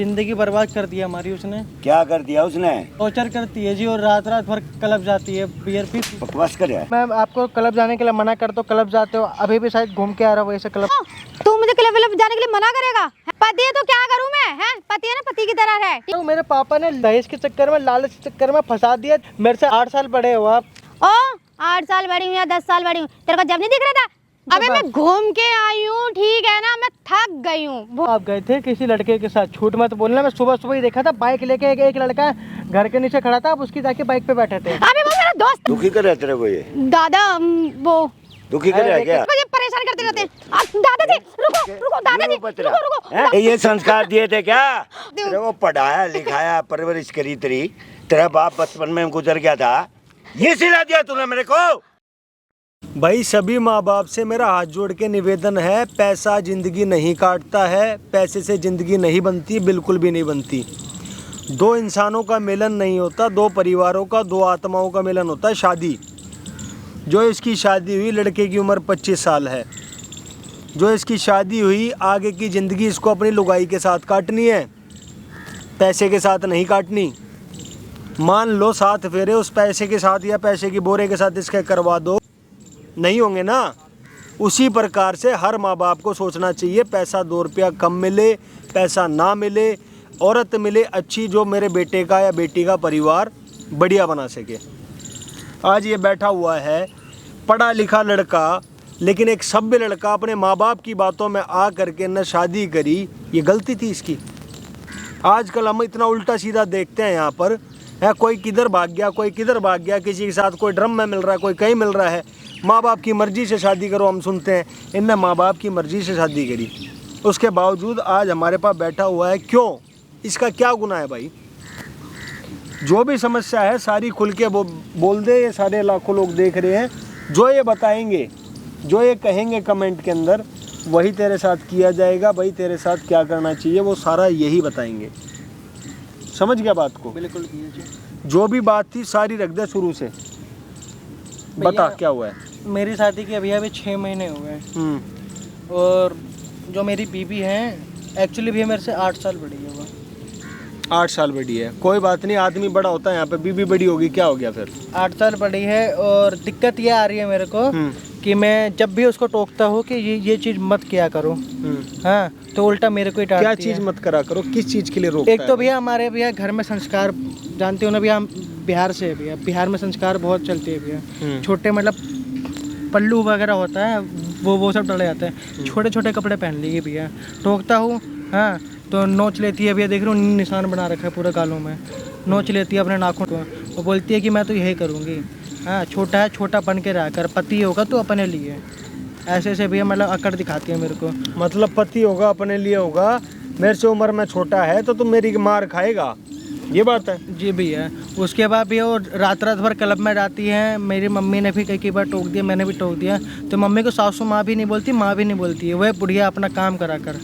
जिंदगी बर्बाद कर दिया हमारी उसने। क्या कर दिया उसने? टॉर्चर करती है जी और रात रात भर क्लब जाती है, बियर पी। बकवास कर रहा है। मैं आपको क्लब जाने के लिए मना करता हूँ, क्लब जाते हो, अभी भी शायद घूम के आ रहा हूँ वैसे क्लब। तू मुझे क्लब व्लब जाने के लिए मना करेगा? पति है तो क्या करूँ मैं? है पति है ना, पति की तरह है। तो मेरे पापा ने दहेज के चक्कर में, लालच के चक्कर में फंसा दिया। मेरे से 8 साल बड़े हो आप। ओ 8 साल बड़ी हूँ या 10 साल बड़ी हूँ, तेरे को जब नहीं दिख रहा था? अबे मैं घूम के आई हूँ, ठीक है ना, मैं थक गई हूँ। आप गए थे किसी लड़के के साथ, झूठ मत बोलना। मैं सुबह सुबह ही देखा था, बाइक लेके एक लड़का घर के नीचे खड़ा था, आप उसकी जाके बाइक पे बैठे थे। अबे वो मेरा दोस्त। दुखी कर रहा है तेरे को ये? दादा वो दुखी कर रहा है क्या? मुझे परेशान करते रहते हैं। दादाजी रुको दादाजी रुको। ये संस्कार दिए थे क्या? तेरे को पढ़ाया लिखाया परवरिश करी तेरा बाप बचपन में गुजर गया था, ये सिला दिया तूने मेरे को? भाई सभी माँ बाप से मेरा हाथ जोड़ के निवेदन है, पैसा जिंदगी नहीं काटता है, पैसे से जिंदगी नहीं बनती, बिल्कुल भी नहीं बनती। दो इंसानों का मिलन नहीं होता, दो परिवारों का, दो आत्माओं का मिलन होता है शादी। जो इसकी शादी हुई, लड़के की उम्र 25 साल है, जो इसकी शादी हुई, आगे की ज़िंदगी इसको अपनी लुगाई के साथ काटनी है, पैसे के साथ नहीं काटनी। मान लो 7 फेरे उस पैसे के साथ या पैसे की बोरे के साथ इसके करवा दो, नहीं होंगे ना। उसी प्रकार से हर माँ बाप को सोचना चाहिए, पैसा 2 रुपया कम मिले, पैसा ना मिले, औरत मिले अच्छी जो मेरे बेटे का या बेटी का परिवार बढ़िया बना सके। आज ये बैठा हुआ है पढ़ा लिखा लड़का, लेकिन एक सभ्य लड़का अपने माँ बाप की बातों में आ करके न शादी करी, ये गलती थी इसकी। आजकल हम इतना उल्टा सीधा देखते हैं यहाँ पर है, कोई किधर भाग गया, कोई किधर भाग गया, किसी के साथ कोई ड्रम में मिल रहा है, कोई कहीं मिल रहा है। माँ बाप की मर्ज़ी से शादी करो हम सुनते हैं, इनने माँ बाप की मर्ज़ी से शादी करी, उसके बावजूद आज हमारे पास बैठा हुआ है। क्यों? इसका क्या गुनाह है भाई? जो भी समस्या है सारी खुल के बोल दे, ये सारे लाखों लोग देख रहे हैं। जो ये बताएंगे, जो ये कहेंगे कमेंट के अंदर, वही तेरे साथ किया जाएगा। भाई तेरे साथ क्या करना चाहिए वो सारा यही बताएंगे। समझ गया बात को? बिल्कुल। जो भी बात थी सारी रख दे शुरू से, बता क्या हुआ है। मेरी शादी के अभी 6 महीने हो गए और जो मेरी बीबी है एक्चुअली भी मेरे से 8 साल बड़ी है। वो 8 साल बड़ी है, कोई बात नहीं, आदमी बड़ा होता है, यहाँ पे बीबी बड़ी होगी, क्या हो गया फिर? 8 साल बड़ी है और दिक्कत ये आ रही है मेरे को कि मैं जब भी उसको टोकता हूँ कि ये चीज़ मत किया करो, हाँ, तो उल्टा मेरे को ही डांटती है। क्या चीज़ मत करा करो? किस चीज़ के लिए रोकता एक तो भैया हमारे भैया घर में संस्कार जानते हो ना भैया, हम बिहार से है भैया, बिहार में संस्कार बहुत चलते हैं भैया। छोटे मतलब पल्लू वगैरह होता है वो सब डले जाते हैं, छोटे छोटे कपड़े पहन लिए भैया। टोकता हूँ हाँ तो नोच लेती है भैया, देख रहे हो निशान बना रखा है पूरे गालों में, नोच लेती है अपने नाखून को। वो बोलती है कि मैं तो यही करूँगी, हाँ छोटा है छोटा बन के रह कर, पति होगा तो अपने लिए। ऐसे ऐसे भैया मतलब अकड़ दिखाती है मेरे को। मतलब पति होगा अपने लिए होगा, मेरे से उम्र में छोटा है तो तुम मेरी मार खाएगा, ये बात है? जी भैया। उसके बाद भैया वो रात रात भर क्लब में जाती है। मेरी मम्मी ने भी कई बार टोक दिया, मैंने भी टोक दिया, तो मम्मी को सासू माँ भी नहीं बोलती, माँ भी नहीं बोलती है। वह बुढ़िया अपना काम करा कर,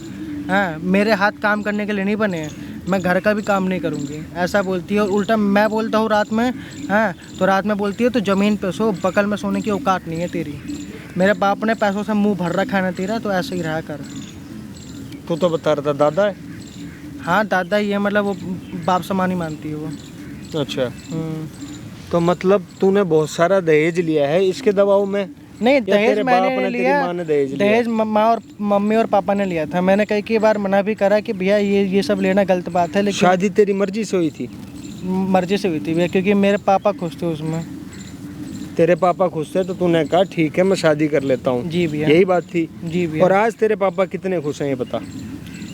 हाँ मेरे हाथ काम करने के लिए नहीं बने हैं, मैं घर का भी काम नहीं करूँगी, ऐसा बोलती है। और उल्टा मैं बोलता हूँ रात में, हाँ तो रात में बोलती है तो ज़मीन पे सो, बगल में सोने की औकात नहीं है तेरी। मेरे बाप ने पैसों से मुंह भर रखा है ना तेरा, तो ऐसे ही रहा कर। तू तो बता रहा था दादा है? हाँ दादा ही है, मतलब वो बाप समान ही मानती है वो। अच्छा। तो मतलब तूने बहुत सारा दहेज लिया है इसके दबाव में? नहीं, दहेज मैंने नहीं लिया, दहेज माँ और मम्मी और पापा ने लिया था। मैंने कई बार मना भी करा कि भैया ये सब लेना गलत बात है, लेकिन शादी तेरी मर्जी से हुई थी? मर्जी से हुई थी भैया, क्योंकि मेरे पापा खुश थे उसमें। तेरे पापा खुश थे तो तूने कहा ठीक है मैं शादी कर लेता हूँ? जी भैया, यही बात थी? जी भैया। और आज तेरे पापा कितने खुश हैं ये बता?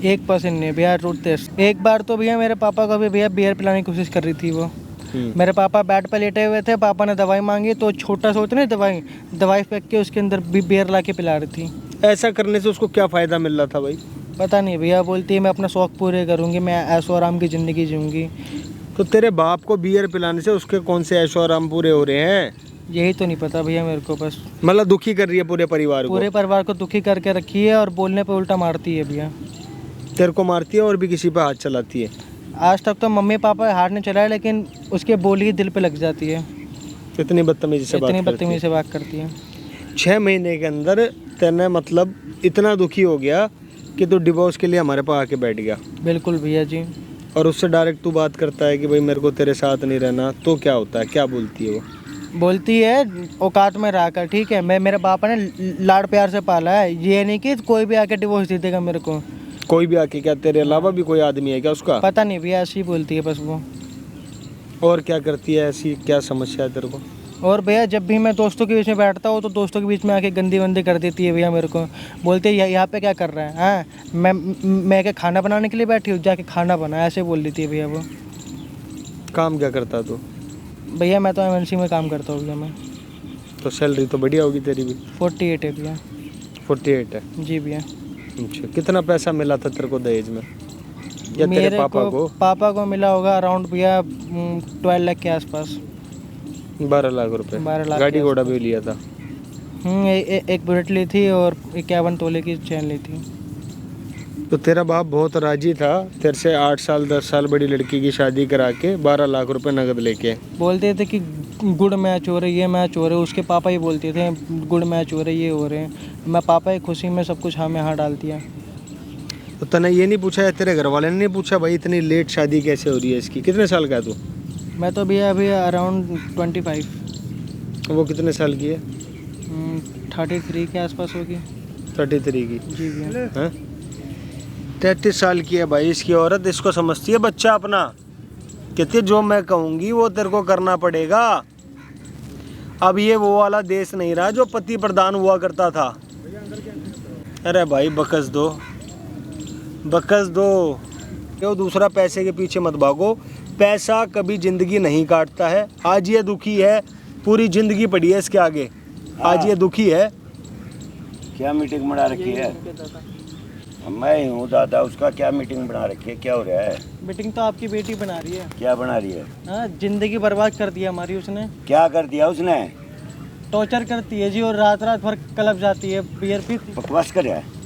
1% नहीं भैया, रूठते। एक बार तो भैया मेरे पापा को भी भैया बियर पिलाने की कोशिश कर रही थी वो। मेरे पापा बेड पर लेटे हुए थे, पापा ने दवाई मांगी तो छोटा सा होता नहीं दवाई फेंक के उसके अंदर बियर ला के पिला रही थी। ऐसा करने से उसको क्या फ़ायदा मिल रहा था भाई? पता नहीं भैया, बोलती है मैं अपना शौक़ पूरे करूँगी, मैं ऐशो आराम की ज़िंदगी जीऊँगी। तो तेरे बाप को बियर पिलाने से उसके कौन से ऐशो आराम पूरे हो रहे हैं? यही तो नहीं पता भैया मेरे को। बस मतलब दुखी कर रही है पूरे परिवार को? पूरे परिवार को दुखी करके रखी है और बोलने पे उल्टा मारती है भैया। तेरे को मारती है और भी किसी पे हाथ चलाती है? आज तक तो मम्मी पापा हाथ नहीं चलाए, लेकिन उसके बोली दिल पे लग जाती है। इतनी बदतमीजी से बात करती है। 6 महीने के अंदर तेने मतलब इतना दुखी हो गया कि तू डिवोर्स के लिए हमारे पास आके बैठ गया बिल्कुल भैया जी। और उससे डायरेक्ट तू बात करता है कि भाई मेरे को तेरे साथ नहीं रहना, तो क्या होता है, क्या बोलती है वो? बोलती है औकात में रह कर, ठीक है, मैं मेरे पापा ने लाड़ प्यार से पाला है, ये नहीं कि कोई भी आके डिवोर्स दे देगा मेरे को। कोई भी आके? क्या तेरे अलावा भी कोई आदमी है क्या उसका? पता नहीं भैया, ऐसी ही बोलती है बस वो। और क्या करती है? ऐसी क्या समस्या है तेरे को? और भैया जब भी मैं दोस्तों के बीच में बैठता हूँ तो दोस्तों के बीच में आके गंदी वंदी कर देती है भैया मेरे को। बोलते है यहाँ पे क्या कर रहा है, हाँ मैं क्या खाना बनाने के लिए बैठी हूँ, जाके खाना बना, ऐसे बोल देती है भैया वो। काम क्या करता है तू? भैया मैं तो एमएनसी में काम करता हूँ भैया मैं। तो सैलरी तो बढ़िया होगी तेरी भी। 48 है भैया। 48 है? जी भैया। अच्छा, कितना पैसा मिला था तेरे को दहेज में, या तेरे मेरे पापा को? पापा को मिला होगा अराउंड भैया 12 लाख के आसपास। 12 लाख रुपए। 12 लाख गाड़ी के घोड़ा भी लिया था? एक बुलेट ली थी और 51 तोले की चैन ली थी। तो तेरा बाप बहुत राजी था तेरे से 8 साल 10 साल बड़ी लड़की की शादी करा के 12 लाख रुपए नगद लेके? बोलते थे कि गुड मैच हो रहा है, ये मैच हो रहा है, उसके पापा ही बोलते थे गुड मैच हो रहा है, ये हो रहे हैं। मैं पापा की खुशी में सब कुछ हमें हाँ डाल दिया। तो तने ये नहीं पूछा, या तेरे घर वाले ने नहीं पूछा भाई इतनी लेट शादी कैसे हो रही है इसकी? कितने साल का है तू? मैं तो भैया अभी अराउंड 25। वो कितने साल की है? 33 के आसपास होगी। 33 की? जी भैया। हाँ, 33 साल की है भाई इसकी औरत। इसको समझती है बच्चा अपना, कहती है जो मैं कहूँगी वो तेरे को करना पड़ेगा। अब ये वो वाला देश नहीं रहा जो पति प्रधान हुआ करता था। अरे भाई बकस दो, बकस दो। क्यों दूसरा पैसे के पीछे मत भागो, पैसा कभी जिंदगी नहीं काटता है। आज ये दुखी है, पूरी जिंदगी पड़ी है इसके आगे। आज ये दुखी है। क्या मीटिंग बना रखी है? मैं ही हूँ दादा, उसका क्या मीटिंग बना रखी है? क्या हो रहा है? मीटिंग तो आपकी बेटी बना रही है। क्या बना रही है? हाँ, जिंदगी बर्बाद कर दिया हमारी उसने। क्या कर दिया उसने? टॉर्चर करती है जी, और रात रात भर क्लब जाती है, बियर पी। बकवास कर रहा है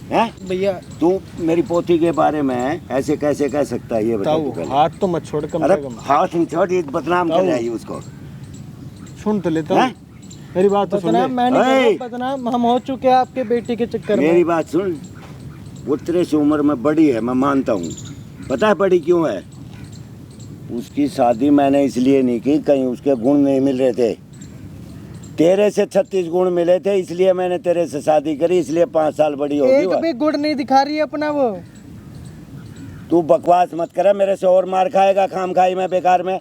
हैं? भैया तू मेरी पोती के बारे में ऐसे कैसे कह सकता है? ये बता तू पहले। हाथ तो मत छोड़, कम अरे से कम हाथ नहीं छोड़, ये बदनाम कर रहा है उसको। सुन तो लेता हूँ, मेरी बात तो सुन ले। बदनाम मैं नहीं कर रहा, बदनाम हम हो चुके हैं आपके बेटी के चक्कर में। मेरी बात सुन, वो तेरे से उम्र में बड़ी है, मैं मानता हूँ। पता है बड़ी क्यों है? उसकी शादी मैंने इसलिए नहीं की, कहीं उसके गुण नहीं मिल रहे थे। तेरे से 36 गुण मिले थे, इसलिए मैंने तेरे से शादी करी, इसलिए 5 साल बड़ी होगी। एक भी गुण नहीं दिखा रही है अपना वो। तू बकवास मत कर, मेरे से और मार खाएगा खाम खाई में बेकार में।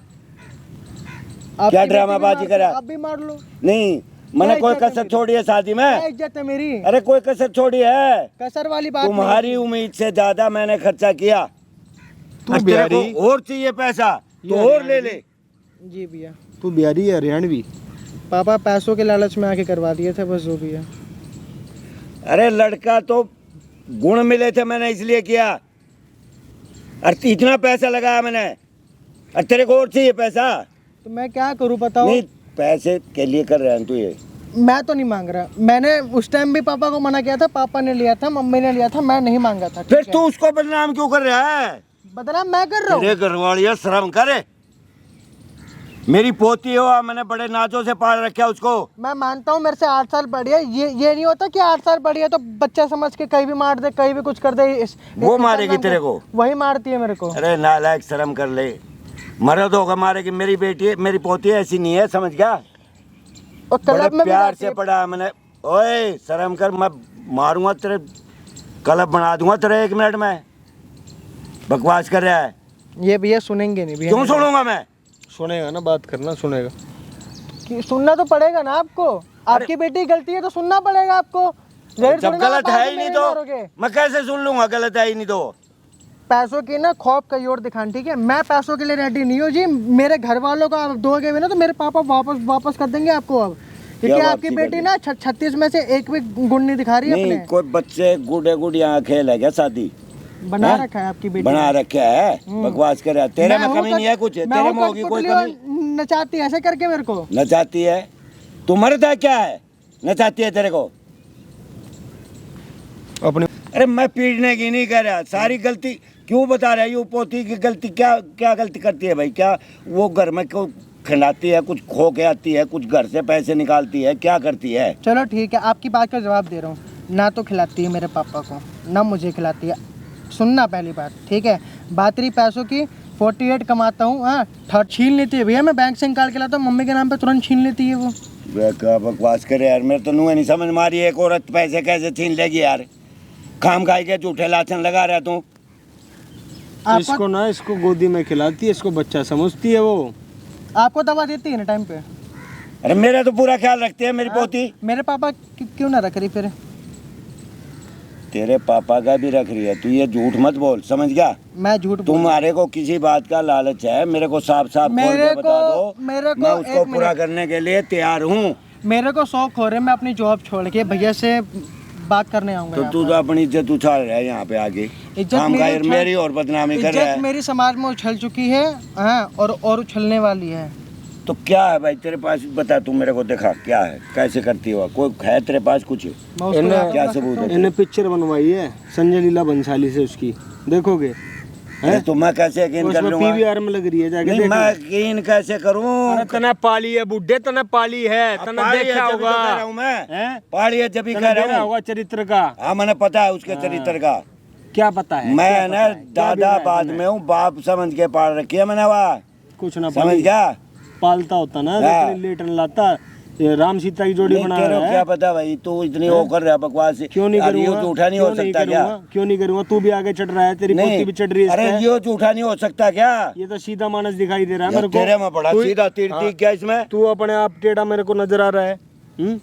क्या ड्रामाबाजी करा? आप भी मार लो। नहीं, मैंने कोई कसर छोड़ी है शादी में? इज्जत है मेरी। अरे कोई कसर छोड़ी है? कसर वाली बात तुम्हारी उम्मीद से ज्यादा मैंने खर्चा किया। तू बिहारी और चाहिए पैसा तो और ले ले। जी भैया। तू बिहारी है हरियाणवी? पापा पैसों के लालच में आके करवा दिए थे बस, जो भी है। अरे लड़का तो गुण मिले थे, मैंने इसलिए किया। अरे इतना पैसा लगाया मैंने, अरे तेरे को और चाहिए पैसा? तो मैं क्या करूं बताओ? नहीं, पैसे के लिए कर रहा है तू ये? मैं तो नहीं मांग रहा। मैंने उस टाइम भी पापा को मना किया था, पापा ने लिया था, मम्मी ने लिया था, मैं नहीं मांगा था। फिर तू उसको बदनाम क्यों कर रहा है? बदनाम मैं कर रहा हूँ? तेरे घरवालिया शर्म करे। मेरी पोती हो, मैंने बड़े नाजों से पाल रखा उसको। मैं मानता हूँ मेरे से 8 साल बड़ी है, ये नहीं होता कि 8 साल बड़ी है तो बच्चा समझ के कहीं भी मार दे, कहीं भी कुछ कर दे। वो मारेगी तेरे को? वही मारती है मेरे को। अरे नालायक, शर्म कर ले। मर्द होगा मारेगी। मेरी बेटी है, मेरी पोती ऐसी नहीं है, समझ गया? और क्लब में प्यार से पढ़ा मैंने। ओए शर्म कर, मैं मारूंगा तेरे, क्लब बना दूंगा तेरे 1 मिनट में। बकवास कर रहा है। ये भैया सुनेंगे नहीं भैया। क्यों सुनूंगा मैं? सुनेगा ना, बात करना, सुनेगा। सुनना तो पड़ेगा ना आपको। आपकी बेटी गलती है तो सुनना पड़ेगा आपको। जब गलत है ही नहीं तो मैं कैसे सुन लूंगा? गलत है ही नहीं तो। पैसों की ना खौफ कहीं और दिखान, ठीक है? मैं पैसों के लिए रेडी नहीं हूँ जी। मेरे घर वालों को आप दोगे भी ना तो मेरे पापा वापस कर देंगे आपको अब, क्योंकि आपकी बेटी ना 36 में से एक भी गुण नहीं दिखा रही है। नहीं, कोई बच्चे गुड यहाँ खेल है क्या? शादी बना रखा है आपकी बेटी? बना रखा है। बकवास कर रहा है। तेरे में कमी नहीं है कुछ? तेरे में होगी कोई कमी? नचाती है ऐसे करके मेरे को। नचाती है? तू मर्द है क्या है? नचाती है तेरे को? अपने अरे मैं पीटने की नहीं कह रहा, सारी गलती क्यों बता रहा है? ये पोती की गलती क्या गलती करती है भाई? क्या वो घर में क्यों खिलाती है, कुछ खो के आती है, कुछ घर से पैसे निकालती है, क्या करती है? चलो ठीक है, आपकी बात का जवाब दे रहा हूँ। ना तो खिलाती है मेरे पापा को, ना मुझे खिलाती है। सुनना पहली बात, ठीक है। बात रही पैसों की, 48 कमाता हूँ, हाँ, 30 छीन लेती है भैया। मैं बैंक से निकाल के लाता हूँ, मम्मी के नाम पे तुरंत छीन लेती है वो। क्या बकवास करे यार, मेरे तो नुआ नहीं समझ मारी, एक औरत पैसे कैसे छीन लेगी यार। खाम खाई के झूठे लाछन लगा रहा तू। इसको ना, इसको गोदी में खिलाती है, इसको बच्चा समझती है वो। आपको दवा देती है ना टाइम पे? अरे मेरा तो पूरा ख्याल रखते हैं मेरी पोती। मेरे पापा क्यों ना रख रही फिर? तेरे पापा का भी रख रही है, तू ये झूठ मत बोल, समझ गया? मैं झूठ तुम्हारे को किसी बात का लालच है, मेरे को साफ साफ खोल के बता दो, मैं उसको पूरा करने के लिए तैयार हूँ। मेरे को शौक हो रहे, मैं अपनी जॉब छोड़ के भैया से बात करने आऊंगा। तो तू तो अपनी इज्जत उछाल रहा है यहाँ पे आगे, इज्जत मेरी और बदनामी कर रहा है। मेरी समाज में उछल चुकी है, हाँ, और उछलने वाली है। तो क्या है भाई तेरे पास, बता तू मेरे को, दिखा क्या है, कैसे करती हो, कोई है तेरे पास कुछ? क्या सबूत है? इन्हें पिक्चर बनवाई है संजय लीला भंसाली से, उसकी देखोगे? तो मैं कैसे यकीन कर लूंगा? पीवीआर में लग रही है, जाके नहीं, मैं यकीन कैसे करूं? तने पाली है बुड्ढे, तने पाली है, तने देखा होगा। मैं पाली है जब ही कह रहा हूँ चरित्र का। हाँ, मैंने पता है उसके चरित्र का। क्या पता है? मैं ना दादा बाद में हूँ, बाप समझ के पाल रखी है मैंने। वहाँ कुछ ना समझ गया, पालता होता ना, लेटन लाता। राम सीता की जोड़ी बना रहा है। क्या पता भाई, तू इतनी वो कर रहा है बकवास। क्यों नहीं करूँगा? झूठा नहीं हो सकता क्या? क्यों नहीं करूँगा? तू भी आगे चढ़ रहा है, तेरी पोती भी चढ़ रही है। अरे ये झूठा नहीं हो सकता क्या? ये तो सीधा मानस दिखाई दे रहा है मेरे को। तेरे में बड़ा सीधा तीर क्या इसमें? तू अपने आप टेढ़ा मेरे को नजर आ रहा है।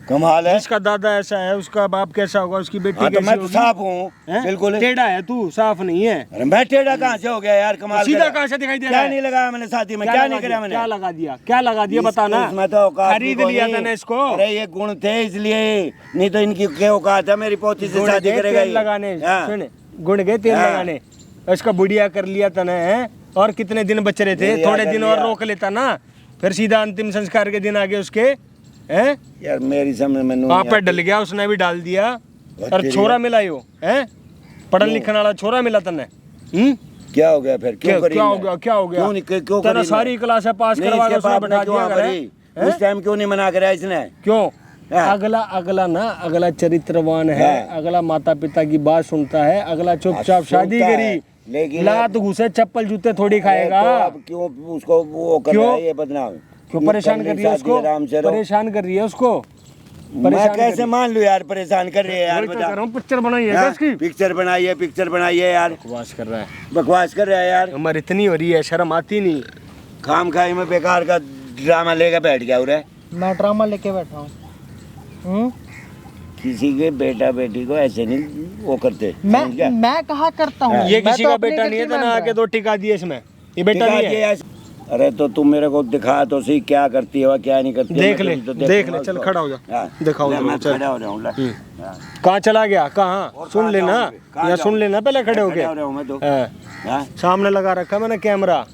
कमाल है। जिसका दादा ऐसा है उसका बाप कैसा होगा, उसकी बेटी कैसी तो मैं होगी? साफ हूँ बिल्कुल। टेढ़ा है तू, साफ नहीं है। अरे मैं टेढ़ा कहाँ से हो गया यार, कमाल। सीधा कहाँ से दिखाई दे रहा है? क्या नहीं लगाया मैंने साथी में, क्या नहीं कराया मैंने? क्या लगा दिया? क्या लगा दिया बताना। इसमें तो खरीद लिया था इसको। अरे ये गुण थे इसलिए, नहीं तो इनकी क्या औकात है मेरी पोती से शादी करेगा? तेल लगाने, सुन, गुण गए तेल लगाने, इसका बुढ़िया कर लिया था ना। और कितने दिन बच रहे थे? थोड़े दिन और रोक लेता ना, फिर सीधा अंतिम संस्कार के दिन आगे उसके हैं। यार मेरी समझ में नहीं आप पे डल गया, उसने भी डाल दिया। और छोरा मिला यो है, पढ़न लिखने वाला छोरा मिला तने। क्या हो गया फिर? क्या हो गया? क्यों तने सारी क्लास पास करवा के उसने बैठा दिया। उस टाइम क्यों नहीं मना कराया इसने? क्यों? अगला चरित्रवान है, अगला माता पिता की बात सुनता है, अगला चुपचाप शादी करी, लेकिन लात घुसे चप्पल जूते थोड़ी खाएगा। अब क्यों उसको वो कर रहा है ये बदनाम? क्यों परेशान कर रही है उसको? परेशान कर रही है उसको। मैं कैसे मान लूं यार, परेशान कर रही है यार। पिक्चर बनाई है उसकी, पिक्चर बनाई है यार। बकवास कर रहा है, बकवास कर रहा है यार। उम्र इतनी हो रही है, शर्म आती नहीं। खाम खाई में बेकार का ड्रामा लेकर बैठ गया उरे। मैं ड्रामा लेके बैठा हूँ। किसी के बेटा बेटी को ऐसे नहीं वो करते। मैं कहा करता हूँ, ये किसी का बेटा नहीं है ना, आके तो टिका दिए इसमें, ये बेटा नहीं है। अरे तो तुम मेरे को दिखा तो सही, क्या करती है क्या नहीं करती। देख ले, चल खड़ा हो जा, दिखाओ। मैं खड़ा हो रहा हूँ। कहाँ चला गया? कहाँ? सुन लेना, या सुन लेना पहले खड़े होके। सामने लगा रखा मैंने कैमरा,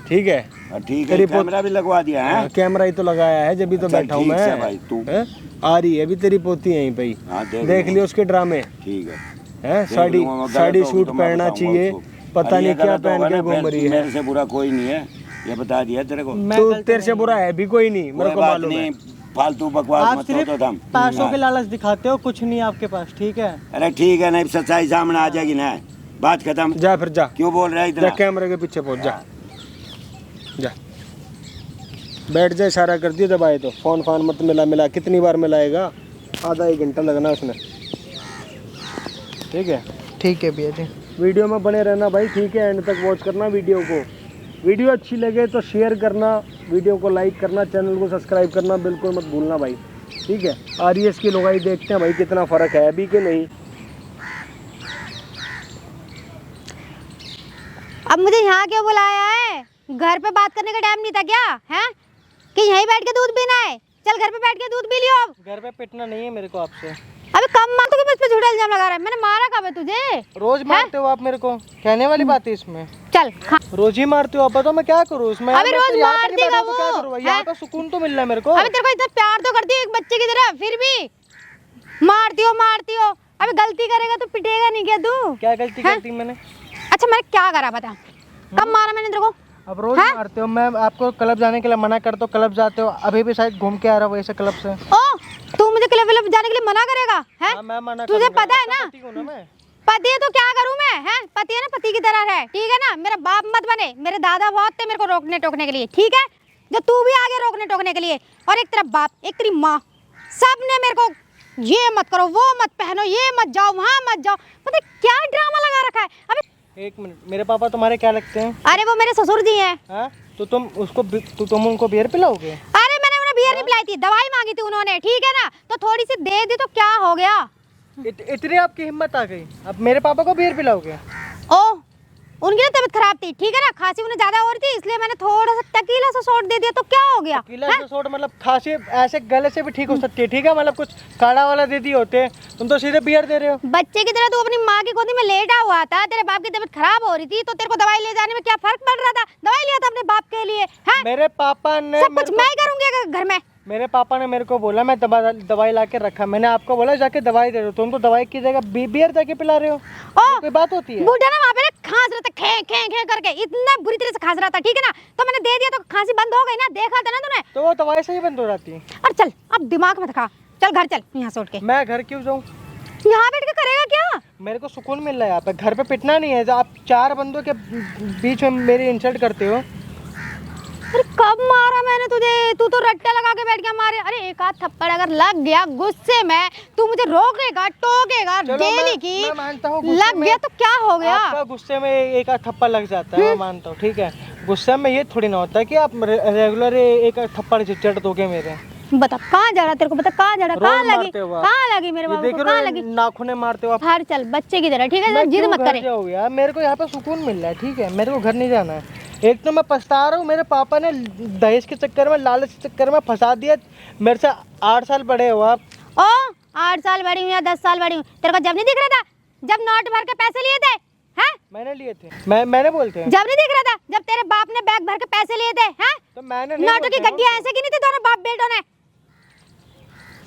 ठीक है? ठीक है, कैमरा भी लगवा दिया है। कैमरा ही तो लगाया है, जब भी तो बैठा हूँ मैं। भाई तू आ रही है अभी तेरी पोती यहीं पे, देख लियो उसके ड्रामे। ठीक है, साड़ी सूट पहनना चाहिए, पता नहीं क्या पहन के घूम रही है। मेरे से बुरा कोई नहीं है, ये बता दिया तेरे को। तू तेरे से बुरा है भी कोई नहीं, मेरे को मालूम है। फालतू बकवास मत करो तुम। पैसों के लालच दिखाते हो, कुछ नहीं आपके पास, ठीक है? अरे ठीक है, नहीं सच्चाई सामने आ जाएगी ना, बात खत्म। जा फिर जा, क्यों बोल रहा है इतना? कैमरे के पीछे पहुंच जा, जा बैठ जा। इशारा कर दिया जब आए तो। फोन मत मिला, कितनी बार मिलाएगा? आधा 1 घंटा लगना उसमें, ठीक है? ठीक है भैया जी, वीडियो में बने रहना भाई, ठीक है? एंड तक वॉच करना वीडियो को। वीडियो अच्छी लगे तो शेयर करना, वीडियो को लाइक करना, चैनल को सब्सक्राइब करना बिल्कुल मत भूलना भाई, ठीक है? आरएस की लुगाई देखते हैं भाई कितना फ़र्क है अभी के नहीं। अब मुझे यहाँ क्यों बुलाया है? घर पे बात करने का टाइम नहीं था क्या? है कि यहीं बैठ के दूध पीना है? चल घर पे बैठ के दूध पी लियो। अब घर पे पिटना नहीं है मेरे को आपसे। अबे कम मार, तो मुझ पे झूठा इल्जाम लगा रहा है। मैंने मारा कब है तुझे? रोज मारते हो आप मेरे को, कहने वाली बात है इसमें। चल रोज ही मारते हो आप, बताओ मैं क्या करूँ इसमें? अबे रोज मारती है वो, क्या करूँ? यहाँ पे सुकून तो मिल रहा है मेरे को। अबे तेरे को इतना प्यार तो करती है एक बच्चे की तरह, फिर भी मारती हो। अबे गलती करेगा तो पिटेगा नहीं क्या तू? क्या गलती करती मैंने? अच्छा मैंने क्या करा बता? कब मारा मैंने तेरे को? अब रोज मारते हो। मैं आपको क्लब जाने के लिए मना करता हूँ, क्लब जाते हो। अभी भी शायद घूम के आ रहा हूँ वैसे क्लब से। ओ तू मुझे क्लब जाने के लिए मना करेगा? है मैं मना तुझे पता है ना? पति है तो क्या करूं मैं, हैं? पति है ना, पति की तरह है, ठीक है ना। मेरा बाप मत बने, मेरे दादा बहुत थे मेरे को रोकने टोकने के लिए, ठीक है। जो तू भी आगे रोकने टोकने के लिए, और एक तेरा बाप, एक तेरी माँ, सब ने मेरे को ये मत करो, वो मत पहनो, ये मत जाओ, वहाँ मत जाओ, पता क्या ड्रामा लगा रखा है। अबे 1 मिनट, मेरे पापा तुम्हारे क्या लगते हैं? अरे वो मेरे ससुर जी हैं। हाँ, तो तुम उनको बियर पिलाओगे? अरे मैंने उन्हें बियर नहीं पिलाई थी, दवाई मांगी थी उन्होंने, ठीक है ना, तो थोड़ी सी दे दी तो क्या हो गया। इतनी आपकी हिम्मत आ गई, अब मेरे पापा को बियर पिलाओगे? ओ, उनकी ना तबीयत खराब थी, ठीक है ना, खांसी उन्हें ज्यादा हो रही थी, इसलिए मैंने थोड़ा सा टकीला सा शॉट दे दिया, तो क्या हो गया। टकीला सा शॉट मतलब खांसी ऐसे गले से भी ठीक हो सकती है, ठीक है, मतलब कुछ काढ़ा वाला दे दिए होते, तुम तो सीधे बियर दे रहे हो। बच्चे की तरह तू अपनी माँ की गोदी में लेटा हुआ था, तेरे बाप की तबीयत खराब हो रही थी, तो तेरे को दवाई ले जाने में क्या फर्क पड़ रहा था। दवाई लिया था अपने बाप के लिए, हैं? मेरे पापा ने सब कुछ मैं ही करूंगी घर में। मेरे पापा ने मेरे को बोला, मैं दवाई ला के रखा, मैंने आपको बोला जाके दवाई दे दो, तुम तो दवाई की जगह बियर जाके पिला रहे हो। ओ, कोई बात होती है? बूढ़ा ना वहाँ पे ना खांस रहा था, खे खे खे करके, इतना बुरी तरह से खांस रहा था, ठीक है ना, तो मैंने दे दिया तो खांसी बंद हो गई ना, देखा था ना तूने। तो वो दवाई से ही बंद हो जाती है। और चल अब दिमाग मत खा, चल घर चल यहाँ से उठ के। मैं घर क्यों जाऊँ? यहाँ बैठ के करेगा क्या? मेरे को सुकून मिल रहा है यहाँ पे, घर पे पिटना नहीं है। आप 4 बंदों के बीच में मेरी इंसल्ट करते हो। अरे कब मारा मैंने तुझे? तू तो रट्टा लगा के बैठ गया मारे। अरे एक आध थप्पड़ अगर लग गया गुस्से में, तू मुझे रोकेगा टोकेगा डेली की, मैं मानता हूँ लग गया तो क्या हो गया। आपका गुस्से में एक आध थप्पड़ लग जाता है, मैं मानता हूँ, ठीक है। गुस्से में ये थोड़ी ना होता है कि आप रेगुलर एक आध थप्पड़ चढ़ दोगे मेरे। बता कहाँ जा रहा, तेरे को बता कहाँ जा रहा, कहाँ रोज लगी, मारते हो आप। कहाँ लगी मेरे बाबू को, कहाँ लगी? नाखूने मारते हो आप। हर चल बच्चे की तरह, ठीक है, मैं जिद क्यों मत घर करे। जाऊँ यार, मेरे को यहाँ पे सुकून मिल रहा है, ठीक है, मेरे को घर नहीं जाना है। एक तो मैं पछता रहा हूँ, मेरे पापा ने दहेज के चक्कर में, लालच के चक्कर में फंसा दिया। मेरे से 8 साल बड़े हो आप। ओ 8 साल बड़ी हूँ या 10 साल बड़ी हूँ, तेरे को जब नहीं दिख रहा था जब नोट भर के पैसे लिए थे, हैं? मैंने लिए थे, मैंने बोलते हैं। जब नहीं दिख रहा था जब तेरे बाप ने बैग भर के पैसे लिए थे, हैं? तो मैंने नहीं नोटों की बोलते गड्डियाँ ऐसे की नहीं थी दोनों बाप बेटों ने।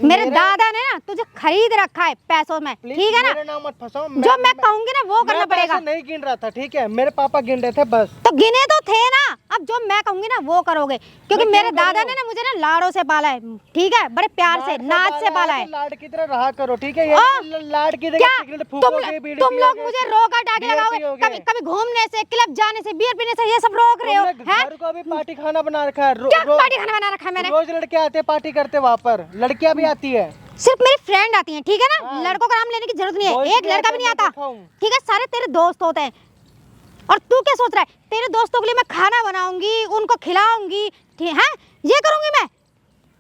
मेरे दादा ने ना तुझे खरीद रखा है पैसों में, ठीक है ना। मेरा नाम मत फंसाओ। जो मैं कहूंगी ना वो करना पड़ेगा। मैं नहीं गिन रहा था, ठीक है, मेरे पापा गिन रहे थे बस। तो गिने तो थे ना, अब जो मैं कहूंगी ना वो करोगे, क्योंकि मैं मेरे क्यों दादा करूं? ने ना मुझे ना लाड़ों से पाला है, ठीक है, बड़े प्यार से नाच से पाला है। तो लाड की तरह रहा करो, ठीक है। ये लाड की क्या जगह सिगरेट फूकोगे, बीड़ी तुम लोग पियोगे, मुझे रोका टाके बियर लगाओगे, पियोगे। कभी कभी घूमने से, क्लब जाने से, बियर पीने से, ये सब रोक रहे हो, तुमने हैं? घर को भी पार्टी खाना बना रखा है। क्या पार्टी खाना बना रखा है मैंने? रोज लड़के आते पार्टी करते, वहाँ पर लड़कियां भी आती है। सिर्फ मेरी फ्रेंड आती हैं, ठीक है ना, हाँ। लड़कों का नाम लेने की जरूरत नहीं Boys है, एक भी लड़का आते भी नहीं हैं, आता, मैं देखा हूँ। ठीक है, सारे तेरे दोस्त होते हैं। और तू क्या सोच रहा है, तेरे दोस्तों के लिए मैं खाना बनाऊंगी, उनको खिलाऊंगी, ठीक है, ये करूंगी मैं?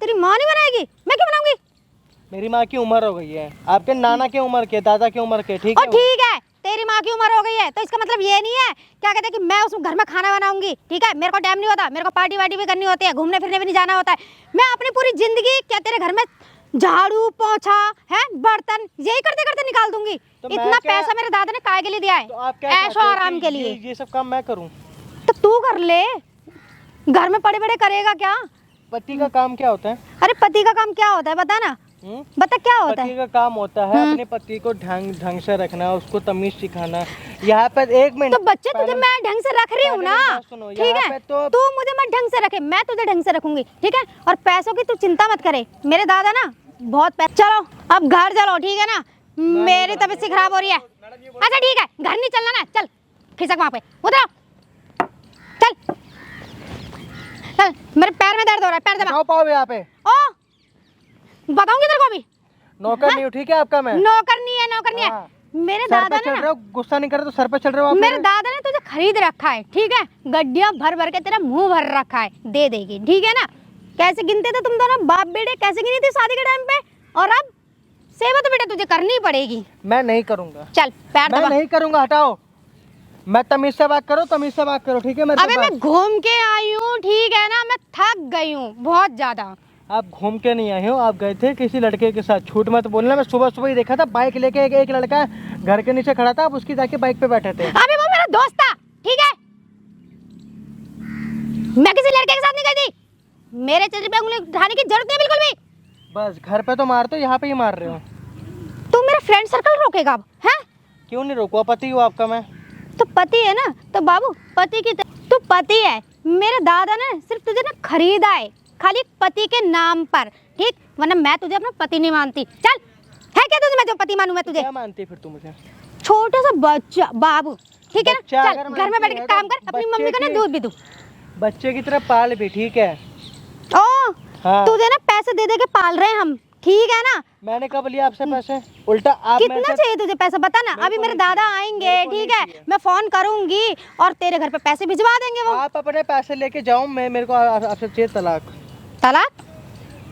तेरी माँ नहीं बनाएगी, मैं क्यों बनाऊंगी? मेरी माँ की उम्र हो गई है, आपके नाना की उम्र के, दादा की उम्र के, ठीक और है। ठीक है, तेरी माँ की उम्र हो गई है तो इसका मतलब ये नहीं है क्या कहते हैं कि मैं उस घर में खाना बनाऊंगी, ठीक है। मेरे को टाइम नहीं होता, मेरे को पार्टी वार्टी भी करनी होती है, घूमने फिरने भी नहीं जाना होता है। मैं अपनी पूरी जिंदगी क्या तेरे घर में झाड़ू पोछा है बर्तन यही करते करते निकाल दूंगी। तो मैं इतना क्या- पैसा मेरे दादा ने काय के लिए दिया है, तो आप क्या ऐशो चाहते हो आराम कि के लिए। ये सब काम मैं करूं? तो तू कर ले, घर में पड़े बड़े करेगा क्या? पति का काम क्या होता है? अरे पति का काम क्या होता है बता ना, बता क्या होता पति है? का काम होता है अपने पति को ढंग से रखना, उसको तमीज सिखाना। यहाँ पे 1 मिनट, तो बच्चे तुझे मैं ढंग से रख रही हूँ पहले ना, मेरी बात सुनो, ठीक यहाँ है, पे तो- तू मुझे मत ढंग से रखे, मैं तुझे ढंग से रखूंगी, ठीक है। और पैसों की तू चिंता मत करे, मेरे दादा ना बहुत पैसे। चलो अब घर चलो, ठीक है ना, मेरी तबीयत सी खराब हो रही है। अच्छा ठीक है, घर नहीं चलना ना, चल खिसक वहाँ पे उतरो, चल चल, मेरे पैर में दर्द हो रहा है, पैर दबा। जाओ पाओ यहाँ पे। ओ बताऊंगी तेरे को अभी, नौकर नहीं हो, ठीक है, आपका मैं। नौकर नहीं है, नौकर नहीं है। हाँ। मेरे सर पे दादा चढ़ ने रहे हो, गुस्सा नहीं कर रहे तो सर पे चढ़ रहे हो आप मेरे मेरे। दादा ने तुझे खरीद रखा है, ठीक है, गड्डियां भर भर के तेरा मुंह भर रखा है, दे देगी, ठीक है ना। कैसे गिनते थे तुम दोनों बाप बेटे, कैसे गिनी थी शादी के टाइम पे, और अब सेवा तो बेटा तुझे करनी पड़ेगी। मैं नहीं करूंगा, चल पैर मैं दबा। नहीं करूंगा, हटाओ। मैं तमीज से बात करो, तमीज से बात करो, ठीक है। मेरे अबे से मैं बात- घूम के आई हूँ, ठीक है ना, मैं थक गई हूँ बहुत ज्यादा। आप घूम के नहीं आए हो, आप गए थे किसी लड़के के साथ। झूठ मत बोलना, मैं सुबह सुबह ही देखा था बाइक लेके एक लड़का घर के नीचे खड़ा था, आप उसकी जाके बाइक पे बैठे थे। अबे वो मेरा दोस्त था, ठीक है, मैं किसी लड़के के साथ नहीं गई थी, मेरे चेहरे पे उंगली उठाने की जरूरत नहीं बिल्कुल भी। बस घर पे तो मारते हो, यहाँ पे ही मार रहे हो। तू मेरा फ्रेंड सर्कल रोकेगा अब, हैं? क्यों नहीं रोको, पति हो आपका मैं। तो पति है ना, तो बाबू पति की तू पति है। मेरे दादा ने सिर्फ तुझे ना खरीदा है, खाली पति के नाम पर, ठीक, वरना मैं तुझे अपना पति नहीं मानती। चल है क्या तुझे मैं जो पति मानूं मैं तुझे? क्या मानती है फिर तू मुझे? छोटा सा बच्चा बाबू, ठीक है ना? बच्चा चल अगर मैं घर में बैठ के है काम तो कर, अपनी बच्चे मम्मी को ना की- दूध भी दू। बच्चे की तरह पाल भी, ठीक है? ओ हाँ। तुझे ना पैसे दे दे के पाल रहे हैं हम, ठीक है ना? मैंने कब लिया आपसे पैसे? उल्टा आप कितना मेरे से- चाहिए तुझे पैसा बता ना, अभी मेरे दादा आएंगे, ठीक है? मैं फोन करूंगी और तेरे घर पे पैसे भिजवा देंगे वो। आप अपने पैसे लेके जाओ, मेरे को आपसे चाहिए तलाक। तलाक?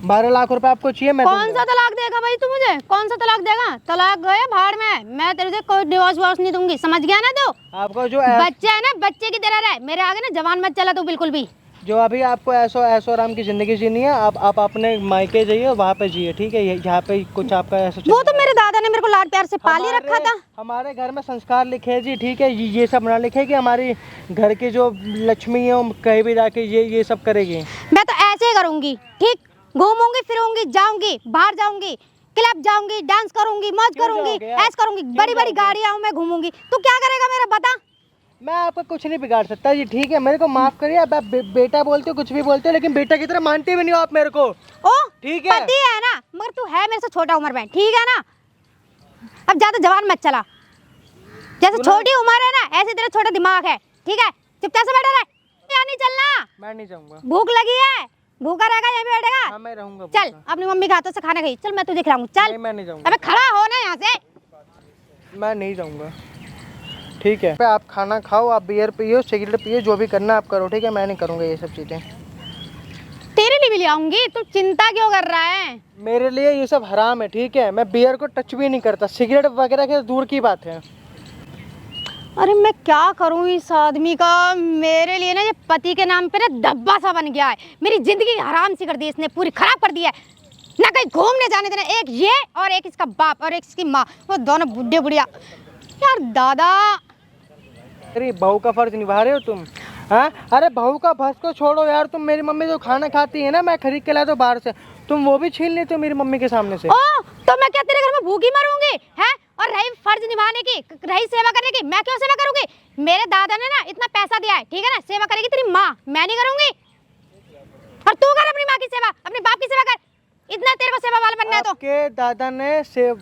12 लाख रुपए आपको चाहिए, मैं कौन दूंगा। सा तलाक देगा भाई तू मुझे? कौन सा तलाक देगा? तलाक गए भाड़ में, मैं तेरे से कोई डिवोर्स वोर्स नहीं दूंगी, समझ गया ना तू? आपको जो बच्चा है ना, बच्चे की तरह रहे, मेरे आगे ना जवान मत चला तू बिल्कुल भी। जो अभी आपको ऐसो आराम की जिंदगी जीनी है, आप अपने मायके जाइए, वहाँ पे जिए, ठीक है? यहाँ पे कुछ आपका ऐसा वो तो मेरे दादा ने मेरे को लाड प्यार से पाल ही रखा था। हमारे घर में संस्कार लिखे हैं जी, ठीक है? ये सब ना लिखे कि हमारी घर की जो लक्ष्मी है वो कहीं भी जाके ये सब करेगी। मैं तो ऐसे ही करूंगी, ठीक? घूमूंगी फिरूंगी, जाऊंगी बाहर, जाऊंगी क्लब, जाऊंगी डांस करूंगी, मौज क्यों करूंगी, जाओगे आप? ऐश करूंगी, बड़ी बड़ी गाड़ियां में घूमूंगी। तू क्या करेगा मेरा बता? मैं आपका कुछ नहीं बिगाड़ सकता जी, ठीक है? मेरे को माफ करिए, आप बेटा बोलते हो, कुछ भी बोलते हो, लेकिन बेटा की तरह मानते भी नहीं हो आप मेरे को। ओ ठीक है? पति है ना, मगर तू है मेरे से छोटा उम्र में, ठीक है ना? अब ज्यादा जवान मत चला, जैसे छोटी उम्र है ना ऐसे तेरा छोटा दिमाग है, ठीक है? चुपचाप से बैठा रहे, यहाँ नहीं चलना। मैं नहीं जाऊंगा। भूख लगी है, भूखा रहेगा यहीं पे बैठेगा। हाँ, मैं रहूंगा। चल अपनी मम्मी के हाथों से खाना खाई, चल मैं तुझे खिलाऊंगी, चल। नहीं, मैं नहीं जाऊंगा। अबे खड़ा हो ना यहाँ से। मैं नहीं जाऊंगा, ठीक है? आप खाना खाओ, आप बियर पियो, सिगरेट पियो, जो भी करना आप करो, ठीक है? मैं नहीं करूंगा ये सब चीजें। तेरे लिए भी ले आऊंगी, तू चिंता क्यों कर रहा है? मेरे लिए ये सब हराम है, ठीक है? मैं बियर को टच भी नहीं करता, सिगरेट वगैरह के दूर की बात है। अरे मैं क्या करूं इस आदमी का, मेरे लिए ना ये पति के नाम पे ना डब्बा सा बन गया है। मेरी जिंदगी हराम सी कर दी इसने, पूरी खराब कर दी है ना। कहीं घूमने जाने देना, एक ये और एक इसका बाप और एक इसकी माँ, वो दोनों बुढ़े बुढ़िया। यार दादा, अरे बहू का फर्ज निभा रहे हो तुम, हाँ? अरे बहू का फर्ज को छोड़ो यार, तुम मेरी मम्मी जो खाना खाती है ना, मैं खरीद के लाता हूँ बाहर से, तुम वो भी छीन लेते हो मेरी मम्मी के सामने से। ओ तो मैं क्या तेरे घर में भूखी मरूंगी है? और रही फर्ज निभाने की, रही सेवा करने की, मैं क्यों सेवा करूंगी? मेरे दादा ने ना इतना पैसा दिया है, ठीक है ना? सेवा करेगी तेरी माँ, मैं नहीं करूंगी। और तू कर अपनी माँ की सेवा, अपने बाप की सेवा कर, इतना तेरे को सेवा वाला बनना है तो। आपके दादा ने से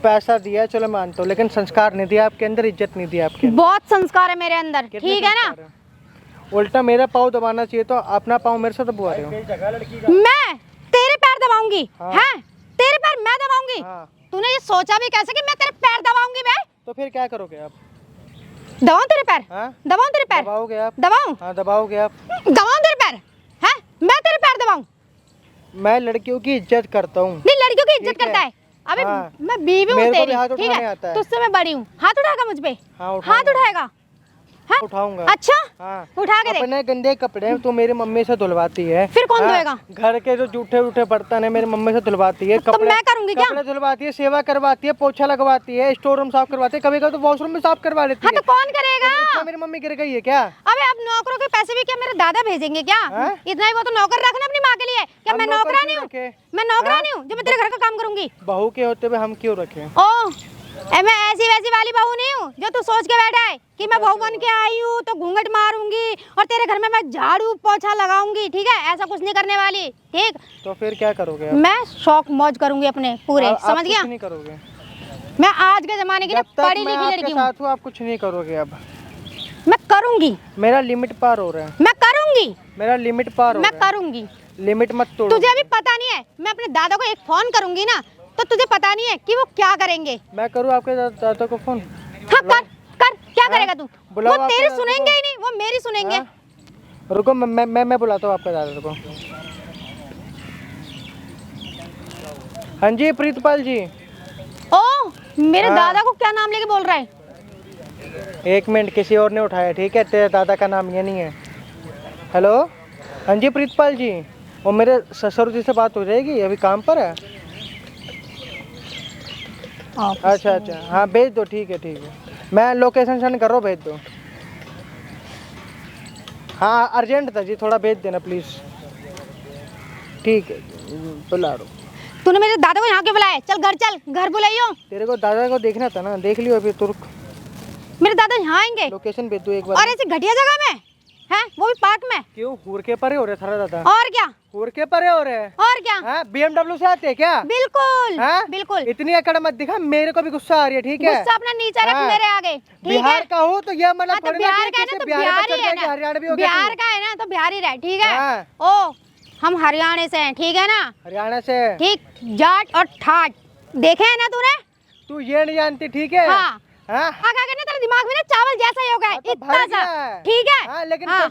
पैसा दिया, चलो मानता हूँ, लेकिन संस्कार नहीं दिया आपके अंदर, इज्जत नहीं दिया आपके अंदर। बहुत संस्कार है मेरे अंदर, कितने ठीक है ना? संस्कार है? उल्टा मेरा पाँव दबाना चाहिए, तो अपना पाँव मेरे से दबवा रहे हो। मैं तेरे पैर दबाऊंगी, हाँ। हैं? तेरे पैर मैं दबाऊंगी? हाँ। तूने ये सोचा भी कैसे कि मैं तेरे पैर दबाऊंगी? मैं तो फिर क्या करोगे आप? दबाऊं तेरे पैर? हाँ? दबाऊं तेरे पैर? दबाओगे आप? दबाऊं? हाँ, दबाओगे आप। दबाऊं तेरे पैर? हैं? मैं तेरे पैर दबाऊं? मैं लड़कियों की इज्जत करता हूँ। नहीं, लड़कियों की इज्जत ठीक है। करता है। अबे हाँ। मैं बीवी हूँ मेरे को भी तेरी, हाथ ठीक उठाने है? आता है। तुझसे मैं बड़ी हूँ, हाथ उठाएगा मुझ पे? हाँ, उठाऊंगा। हाथ उठाएगा? हैं? उठाऊंगा। अच्छा, हाँ। उठा के देख। अपने गंदे कपड़े तो मेरी मम्मी से धुलवाती है। फिर कौन हाँ, धोएगा? घर के जो जूठे उठे बर्तन है मेरी मम्मी से धुलवाती है। तो मैं करूंगी क्या? कपड़े धुलवाती है, सेवा करवाती है, पोछा लगवाती है, स्टोर रूम साफ करवाती है, कभी कभी तो वॉशरूम भी साफ करवा लेती हाँ है। तो कौन करेगा? इतना मेरी मम्मी गिर गई है क्या? अबे अब नौकरों के पैसे भी क्या मेरे दादा भेजेंगे क्या? हाँ? इतना ही वो तो नौकर रखना अपनी माँ के लिए। क्या हम मैं नौकर नौकरानी क्यों हूँ? रखे? मैं नौकरानी हाँ? हूँ जो मैं तेरे घर का काम करूंगी? बहू के होते हुए हम क्यों रखे? ओ मैं ऐसी वैसी वाली बहू नहीं हूँ जो तू सोच के बैठा है कि मैं बहू बन के आई हूँ तो घूंघट मारूंगी और तेरे घर में मैं झाड़ू पोछा लगाऊंगी, ठीक है? ऐसा कुछ नहीं करने वाली, ठीक? तो फिर क्या करोगे आप? मैं शौक मौज करूंगी अपने पूरे, आप समझ कुछ गया? नहीं करोगे। मैं आज के जमाने की ना जब तक पढ़ी मैं लिखी आपके लड़की हूँ, साथ हूँ आप कुछ नहीं करोगे। अब मैं करूंगी, मेरा लिमिट पार हो रहा है, मैं करूंगी, मेरा लिमिट पार हो मैं रहा है। करूंगी। लिमिट मत तोड़ो। तुझे अभी पता नहीं है, मैं अपने दादा को एक फोन करूंगी ना तो तुझे पता नहीं है कि वो क्या करेंगे। मैं करूँ आपके दादा को फोन? हाँ कर कर, क्या हाँ? करेगा तू? बुलाओ वो आपके तेरी दादा सुनेंगे को। ही नहीं, वो मेरी सुनेंगे। हाँ? रुको, मैं बुलाता हूँ आपके दादा को। हाँ जी प्रीतपाल जी। ओ मेरे हाँ। दादा को क्या नाम लेके बोल रहा है? एक मिनट, किसी और ने उठाया, ठीक है? तेरे दादा का नाम ये नहीं है। हेलो, हाँ जी प्रीतपाल जी, वो मेरे ससुर जी से बात हो जाएगी, अभी काम पर है। अच्छा अच्छा, हाँ भेज दो, ठीक है। मैं लोकेशन सेंड कर रहा हूँ, भेज दो। हाँ अर्जेंट था जी, थोड़ा भेज देना प्लीज़। ठीक है, बुला रहा हूँ। तूने मेरे दादा को यहाँ क्यों बुलाया? चल घर, चल घर बुलाइयो। तेरे को दादा को देखना था ना, देख लियो अभी। तुर्क मेरे दादा यहाँ आएंगे लोकेशन भेज दो एक बार। और ऐसी घटिया जगह में? हैं, वो भी पार्क में। क्यों हूर के परे हो रहे थारा दादा? और क्या, हूर के परे हो रहे हैं? और क्या, हैं BMW से आते हैं क्या? बिल्कुल हैं? बिल्कुल। इतनी अकड़ मत दिखा, मेरे को भी गुस्सा आ रही है, ठीक है? गुस्सा अपना नीचे रख हाँ। मेरे आगे, ठीक है? बिहार का हूँ तो ये मतलब हाँ, तो थोड़ी ना बिहार कि का है ना किसी तो बिहार में बिहारी चढ़ है जाएगी, ना, हरियाणवी हो गया बिहार तू। का है ना तो बिहारी रहे, ठीक है? हाँ। ओ हम हरियाणा से हैं, ठीक है ना? हरियाणा से। ठीक, जाट और ठाट देखे है ना तूने? तू ये नहीं जानती, ठीक है? हाँ। हाँ? आगे ना तेरे दिमाग में ना चावल जैसा ही हो गया है, तो इतना भर सा, गया है। ठीक है? हाँ, लेकिन हाँ।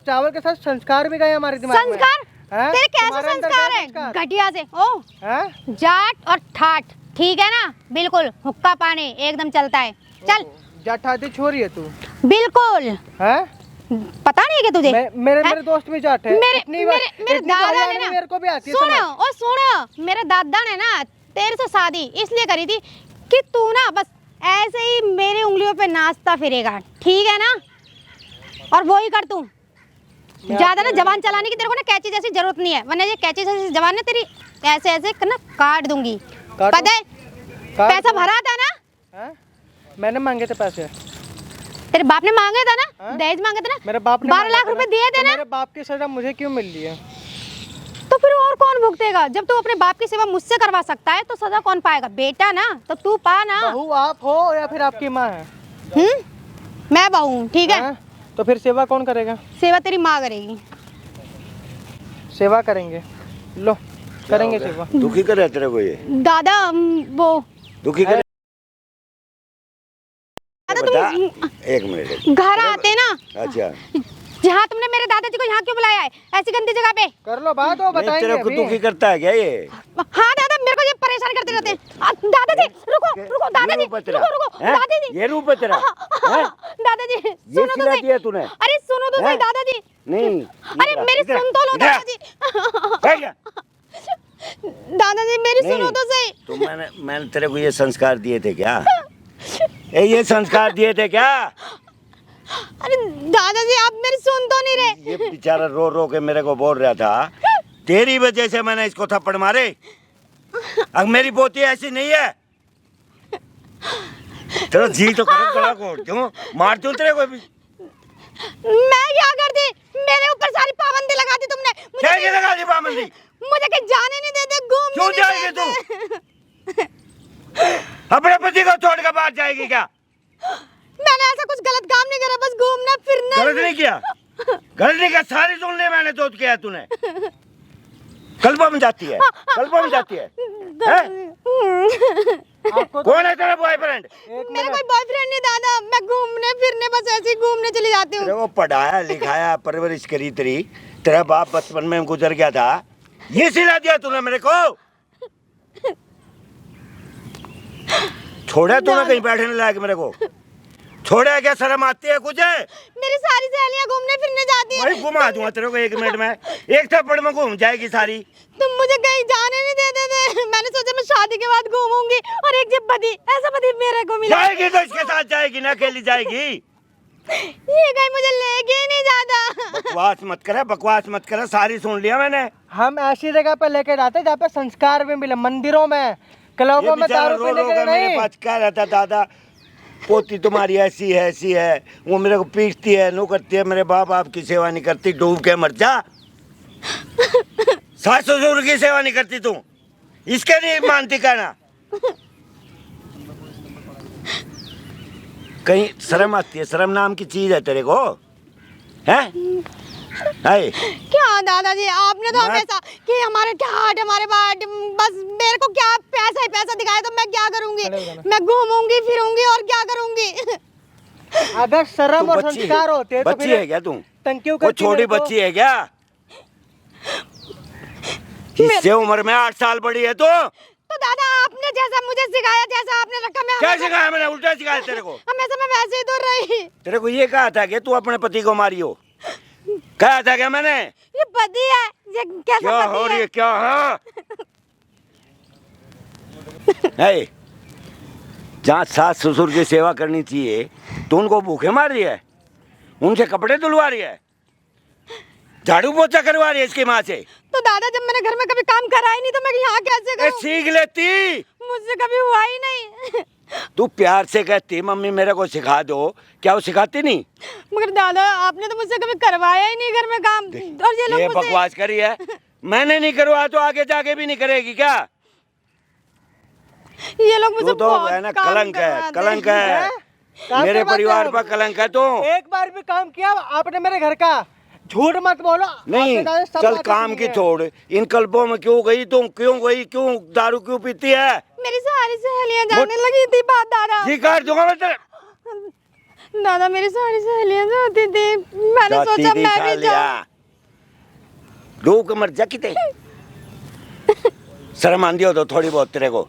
चावल के साथ संस्कार भी गए हमारे दिमाग में। संस्कार? हाँ? तेरे कैसे तुम्हारे अंदर संस्कार क्या है? संस्कार? घटिया से। ओ हाँ? जाट और ठाट, ठीक है ना? बिल्कुल हुक्का पानी एकदम चलता है। चल जाठाती छोरी है तू। बिल्कुल। हैं? पता नहीं है कि तुझे? मेरे दोस्त भी जाट है। मेरे इतनी मेरे इतनी तो दादा ने हरियाणवी ना, मेरे को भी आती है सुनो समझ। और सुनो, मेरे दादा ने ना तेरे से शादी इसलिए करी थी कि तू ना बस ऐसे ही मेरी उंगलियों पे नाचता फिरेगा, ठीक है ना? और वो ही कर तू, ज्यादा ना जबान चलाने की तेरे को ना कैची जैसी जरूरत नहीं है, वरना ये कैची जैसी जबान ना तेरी ऐसे ऐसे ना काट दूंगी। काटो? पता है काट पैसा दो। भरा था ना? हैं? मैंने मांगे थे पैसे। तेरे बाप ने मांगे था ना? हाँ? दहेज मांगे थे ना? मेरे बाप ने 12 मांगे लाख थे रुपए ना, दिए थे तो ना? मेरे बाप की सजा मुझे क्यों मिल रही है? तो फिर और कौन भुगतेगा? जब तू अपने बाप की सेवा मुझसे करवा सकता है तो सजा कौन पाएगा? बेटा ना, तो तू पा ना। बहू आप हो या फिर आपकी माँ है? मैं बहू हूँ, ठीक है? हैं? तो फिर सेवा कौन करेगा? सेवा तेरी माँ करेगी। सेवा करेंगे, लो करेंगे सेवा। दुखी करे तेरे को ये? दादा वो दुखी करे? दादा बता, तुम एक मिनट। घर आते ना, अच्छा, जहाँ तुमने मेरे दादाजी को यहाँ क्यों बुलाया है ऐसी गंदी जगह पे? कर लो बात, वो नहीं, बताएंगे तेरे को अभी। दुखी करता है क्या ये? हाँ दादा, मेरे को ये परेशान करते रहते हैं। दादाजी रुको रुको, दादाजी ये रूप है तेरा? रुको रुको, हैं? दादाजी ये रूप है तेरा? हैं? दादाजी ये सुनो तो सिला सही। दिया तूने? अरे सुनो तो हैं? सही दादाजी। नहीं, अरे इधर, मेरी इधर, सुन तो लो इधर। दादाजी। है क्या? दादाजी मेरी सुनो नहीं, तो सही। तो मैंने तेरे को ये संस्कार दिए थे क्या? ये संस्कार दिए थे क्या? अरे दादाजी आप मेरी सुन तो नहीं रहे। ये बेचारा रो रो के मेरे को बोल रहा था, तेरी वजह से मैंने इसको थप्पड़ मारे। अब मेरी पोती ऐसी नहीं है। तेरा जी तो कर गला कोड़ दूं, मार दूं तेरे को भी। मैं क्या करती? मेरे ऊपर सारी पाबंदी लगा दी तुमने। क्या ये लगा दी पाबंदी? मुझे कहीं जाने नहीं देते, घूमने क्यों नहीं जाएगी देते। अपने पति को छोड़ कर बाहर जाएगी क्या? मैंने ऐसा कुछ गलत काम नहीं करा, बस घूमना फिरना। गलत नहीं किया, गलत नहीं किया, सारी सुन ली मैंने जो किया तूने। कल्पा में जाती है, कल्पा में जाती है, हैं? आपको तो कौन है तेरा बॉयफ्रेंड? एक मेरा मिनट, कोई बॉयफ्रेंड नहीं दादा, मैं घूमने फिरने बस ऐसे ही घूमने चली जाती तेरे हूँ। को पढ़ाया लिखाया परवरिश करी तेरी, तेरा बाप बचपन में गुजर गया था, ये सिला दिया तूने मेरे को। छोड़ा तूने कहीं बैठने लायक मेरे को? छोड़ा क्या? शर्म आती है कुछ? मेरी सारी सहेलियां घूमने फिरने जाती हैं। वही घुमा दूंगा तेरे को 1 मिनट में, एक थप्पड़ में घूम जाएगी सारी। तुम मुझे कहीं जाने नहीं देते थे। मैंने सोचा मैं शादी के बाद घूमूंगी, और एक जब पति, ऐसा पति मेरे को मिला। जाएगी तो इसके साथ जाएगी ना, अकेली जाएगी। ये कहीं मुझे लेके ही नहीं जाता। बकवास मत करे, बकवास मत करे, सारी सुन लिया मैंने। हम ऐसी जगह पे लेके जाते जहाँ पे संस्कार भी मिले, मंदिरों में, ये क्लबों में बेचारा दारू रो पीने रो के कर लिए मेरे नहीं। पास कह रहा था, दादा पोती तुम्हारी ऐसी है ऐसी है, वो मेरे को पीटती है, नो करती है, मेरे बाप आपकी सेवा नहीं करती, डूब के मर जा। सास ससुर की सेवा नहीं करती तू, इसके नहीं मानती कहना। कहीं शर्म आती है? शर्म नाम की चीज है तेरे को? है? क्या दादाजी, आपने तो मैं- हमेशा कि हमारे ठाट हमारे बाट, बस मेरे को क्या पैसा ही पैसा दिखाए तो मैं क्या करूंगी? चलो, चलो। मैं घूमूंगी फिरूंगी और क्या करूंगी? अगर शर्म तू और बच्ची संस्कार होते तो बच्ची फिर है क्या तू? तंक्यू वो करती छोटी मेरे को। बच्ची है क्या? इससे उम्र में 8 साल बड़ी है तो? तो दादा आपने जैसा मुझे सिखाया, जैसा आपने रखा, मैं क्या हमेशा- सिखाया मैंने? उल्टा सिखाया तेरे को? हमेशा मैं वैसे ही तो रही। तेरे को ये कहा था कि तू अपने पति को मारी हो? कहा था क्या मैंने? ये पति है, ये कैसा क्या पति हो रही है? है क्या? हाँ है, जहाँ सास ससुर की सेवा करनी चाहिए तो उनको भूखे मार रही है, उनसे कपड़े धुलवा रही है, झाड़ू पोछा करवा रही है इसकी माँ से। तो दादा जब मैंने घर में कभी काम करा ही नहीं तो मैं यहाँ कैसे ए, करूँ? सीख लेती। मुझसे कभी हुआ ही नहीं। तू प्यार से कहती मम्मी मेरे को सिखा दो, क्या वो सिखाती नहीं? मगर दादा आपने तो मुझसे कभी करवाया ही नहीं घर में काम। और ये लोग ये मुझसे बकवास करी है। मैंने नहीं करवाया तो आगे जाके भी नहीं करेगी क्या? ये लोग मुझसे तू तो बहुत है ना काम कलंक है, करवाते कलंक हैं। है। काम मेरे करवाते परिवार हो? पर कलंक है तू। एक बार भी काम किया आपने मेरे घर का? झूठ मत बोलो। नहीं आपके दादा सब चल बातें काम सुनी की है। छोड़, इन कल्पों में क्यों गई तुम? क्यों गई? क्यों दारू क्यों पीती है? मेरी सारी सहेलियां जाने लगी थी बात दादा। जी काट दूंगा मैं तेरे। दादा मेरी सारी सहेलियां जाती थी, मैंने जाती सोचा थी मैं भी सालिया। जाऊं। डूब के मर जा किते। शर्म आंदी हो तो थोड़ी बहुत तेरे को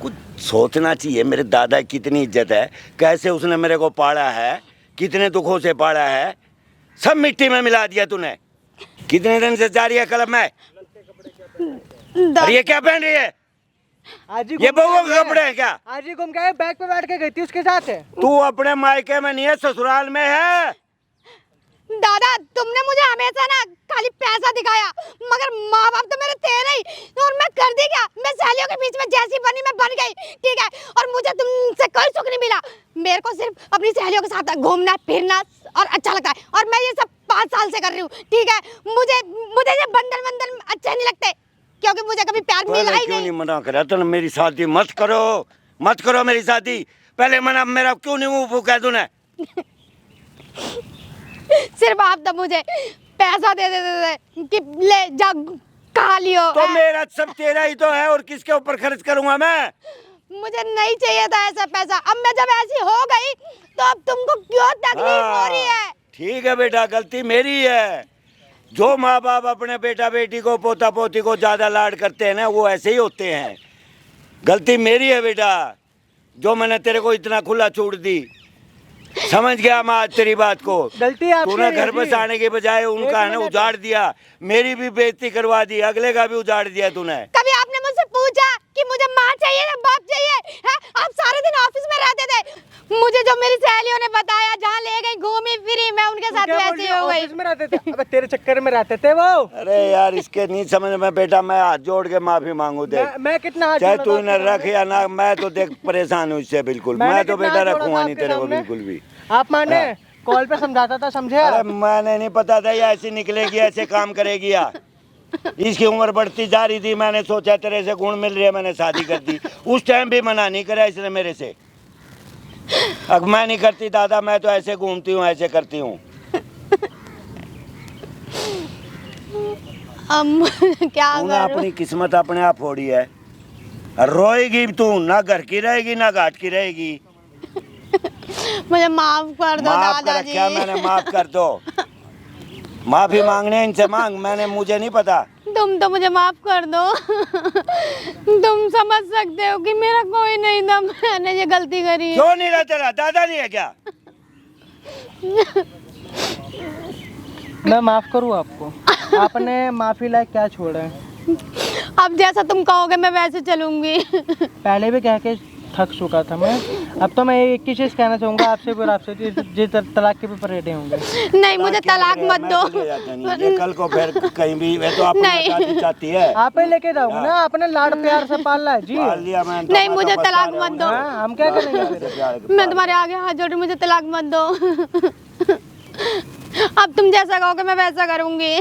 कुछ सोचना चाहिए। मेरे दादा की कितनी इज्जत है, कैसे उसने मेरे को पाला है, कितने दुखों से पाला है, सब मिट्टी में मिला दिया तूने। कितने दिन से जा रही है क्लब में? और ये क्या पहन रही है? आज ही ये घूम बहू के के आए। कपड़े हैं क्या? आज ही घूम के आए, बैग पे बैठ के गई थी उसके साथ। तू अपने मायके में नहीं है, ससुराल में है। दादा तुमने मुझे हमेशा ना खाली पैसा दिखाया, मगर माँ बाप तो मेरे थे नहीं। और मैं कर दी क्या? मैं सहेलियों के बीच में जैसी बनी मैं बन गई, ठीक है। और मुझे तुमसे कोई सुख नहीं मिला। मेरे को सिर्फ अपनी सहेलियों के साथ घूमना फिरना और अच्छा लगता है, और मैं ये सब 5 साल से कर रही हूँ, ठीक है। मुझे मुझे ये बंधन बंधन अच्छे नहीं लगते, क्योंकि मुझे कभी प्यार मिला पहले ही क्यों नहीं। नहीं मना करा तो मेरी शादी मत करो, मत करो मेरी शादी। पहले मना मेरा क्यों नहीं मुंह फूका तूने? सिर्फ आप तो मुझे पैसा दे देते थे कि ले जा खा लियो। तो मेरा सब तेरा ही तो है, और किसके ऊपर खर्च करूंगा मैं? मुझे नहीं चाहिए था ऐसा पैसा। अब मैं जब ऐसी हो गई तो अब तुमको क्यों तकलीफ हो रही है? ठीक है बेटा, गलती मेरी है। जो माँ बाप अपने बेटा बेटी को पोता पोती को ज्यादा लाड करते हैं ना, वो ऐसे ही होते हैं। गलती मेरी है बेटा, जो मैंने तेरे को इतना खुला छूट दी। समझ गया मैं आज तेरी बात को। गलती आपकी तूने है घर जी। बस आने के बजाय उनका है ना उजाड़ दिया, मेरी भी बेइज्जती करवा दी, अगले का भी उजाड़ दिया तूने। कभी आपने मुझसे पूछा कि मुझे माँ चाहिए या बाप चाहिए? है? आप सारे दिन ऑफिस में रहते थे। मुझे जो मेरी सहेलियों ने बताया, जहाँ ले गई घूमी फिरी, मैं उनके साथ क्या बोल वैसी रही है? हो गई। ऑफिस में रहते थे? अबे तेरे चक्कर में रहते थे वो। अरे यार इसके नहीं समझ में बेटा, मैं हाथ जोड़ के माफी मांगू देख। मैं कितना हाथ चाहे जोड़ा तू था इन्हें आपके रख या ना, मैं तो देख परेशान हूँ इससे बिल्कुल। मैंने मैं तो कितना बेटा हाथ जोड़ा रखूंगा था नहीं आपके तेरे को सामने? बिल्कुल भी। आप माने हाँ। कॉल पे समझाता था, समझे अरे आप? मैंने नहीं पता था ये ऐसी निकलेगी, ऐसे काम करेगी या। इसकी उम्र बढ़ती जा रही थी, मैंने सोचा तेरे से गुण मिल रही है, मैंने शादी कर दी। उस टाइम भी मना नहीं करा इसने मेरे से। अब मैं नहीं करती दादा, मैं तो ऐसे घूमती हूँ, ऐसे करती हूँ। क्या तूने करूं? अपनी किस्मत अपने आप फोड़ी है। रोएगी तू, ना घर की रहेगी ना घाट की रहेगी। मुझे माफ कर दो माफ कर दादाजी। क्या? मैंने माफ कर दो। माफी मांगने इनसे मांग, मैंने मुझे नहीं पता। तुम तो मुझे माफ कर दो। तुम समझ सकते हो कि मेरा कोई नहीं था, मैंने ये गलती करी है। क्यों नहीं रहा तेरा दादा नहीं है क्या? मैं माफ करूँ आपको? आपने माफी लायक क्या छोड़ा है? अब जैसा तुम कहोगे मैं वैसे चलूंगी। पहले भी कह के थक चुका था मैं। अब तो मैं एक ही चीज कहना चाहूंगा आपसे और आपसे, जी तलाक के पेपर रेडी होंगे। नहीं मुझे तलाक मत मैं दो। तो ले जाता नहीं। ये कल को फिर कहीं भी वे तो अपना नहीं। शादी चाहती है। आप ही लेके जाऊंगा ना, आपने लाड़ प्यार से पाला है जी। पाल लिया मैंने तो, नहीं मैं तो मुझे बता तलाक रहा मत हूँ दो। ना। हाँ, हम क्या करेंगे फिर? ऐसे प्यार के मैं पाल। तुम्हारे आगे हाथ जोड़ रही, मुझे तलाक मत दो। अब तुम जैसा कहोगे मैं वैसा करूंगी।